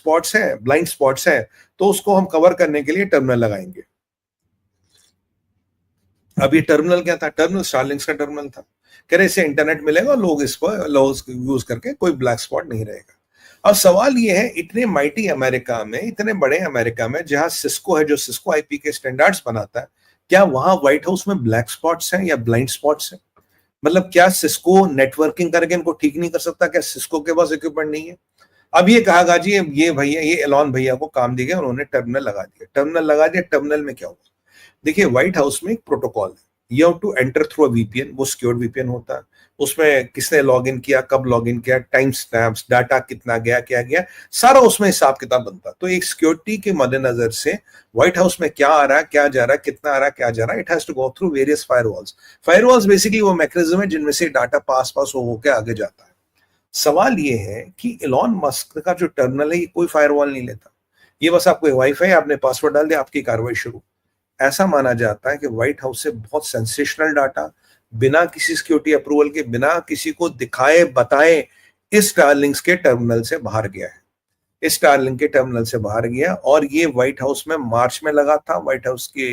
Spots हैं, blind spots हैं, तो उसको हम कवर करने के लिए टर्मिनल लगाएंगे। अब ये टर्मिनल क्या था? टर्मिनल स्टारलिंक्स का टर्मिनल था। कह रहे इससे इंटरनेट मिलेगा, लोग इसको यूज करके कोई ब्लैक स्पॉट नहीं रहेगा। अब सवाल ये है, इतने माइटी अमेरिका में, इतने बड़े अमेरिका में, जहां सिस्को है, जो सिस्को आईपी के स्टैंडर्ड्स बनाता है, क्या वहां व्हाइट हाउस में ब्लैक स्पॉट्स हैं या ब्लाइंड स्पॉट्स हैं? मतलब क्या सिस्को नेटवर्किंग करके इनको ठीक नहीं कर सकता? क्या सिस्को के पास इक्विपमेंट नहीं है? अब ये कहा जी, ये भैया, ये एलॉन भैया को काम दिया गया, उन्होंने टर्मिनल लगा दिया। टर्मिनल लगा दिया, टर्मिनल में क्या हुआ? देखिए, व्हाइट हाउस में एक प्रोटोकॉल है, you have to enter through a VPN, वो सिक्योर्ड वीपीएन होता है। उसमें किसने लॉगिन किया, कब लॉगिन किया, टाइम स्टैम्प्स, डाटा कितना गया, क्या गया, सारा उसमें हिसाब किताब बनता है। तो एक सिक्योरिटी के मद्देनजर से व्हाइट हाउस में क्या आ रहा है, क्या जा रहा है, कितना आ रहा है, क्या जा रहा है, it has to go through various firewalls. Firewalls basically वो मैकेनिज्म है जिनमें से डाटा पास होकर आगे जाता है। सवाल ये है कि एलॉन मस्क का जो टर्मिनल है, ये कोई फायरवॉल नहीं लेता। ये बस आपको वाईफाई, आपने पासवर्ड डाल दिया, आपकी कार्रवाई शुरू। ऐसा माना जाता है कि व्हाइट हाउस से बहुत सेंसेशनल डाटा बिना किसी सिक्योरिटी अप्रूवल के, बिना किसी को दिखाए बताए, इस स्टारलिंक्स के टर्मिनल से बाहर गया है। इस स्टारलिंक के टर्मिनल से बाहर गया, और ये व्हाइट हाउस में मार्च में लगा था, व्हाइट हाउस के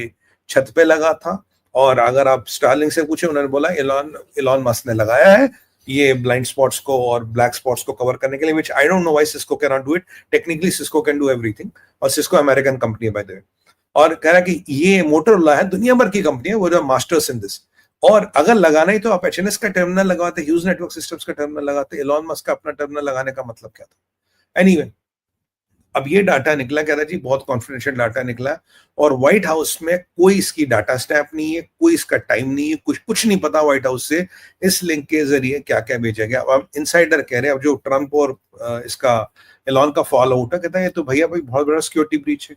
छत पे लगा था। और अगर आप स्टारलिंक से पूछे, उन्होंने बोला एलॉन मस्क ने लगाया है ये ब्लाइंड स्पॉट्स को और ब्लैक स्पॉट्स को कवर करने के लिए, which I don't know why Cisco can not do it. Technically Cisco can do everything, और सिस्को अमेरिकन कंपनी है बाय द वे। और कह रहा कि ये मोटोरोला है, दुनिया भर की कंपनी है, वो जो मास्टर्स इन दिस। और अगर लगाना ही तो आप एचएनएस का टर्मिनल लगवाते, ह्यूज नेटवर्क सिस्टम्स का टर्मिनल लगाते, एलॉन मस्क का अपना टर्मिनल लगाने का मतलब क्या था? एनीवे, अब ये डाटा निकला, कह रहा जी बहुत कॉन्फिडेंशियल डाटा निकला, और व्हाइट हाउस में कोई इसकी डाटा स्टैम्प नहीं है, कोई इसका टाइम नहीं है, कुछ नहीं पता व्हाइट हाउस से इस लिंक के जरिए क्या क्या भेजा गया। अब इनसाइडर कह रहे हैं, अब जो ट्रंप और इसका एलॉन का फॉल आउट है, कहता है ये तो भैया भाई बहुत बड़ा सिक्योरिटी ब्रीच है।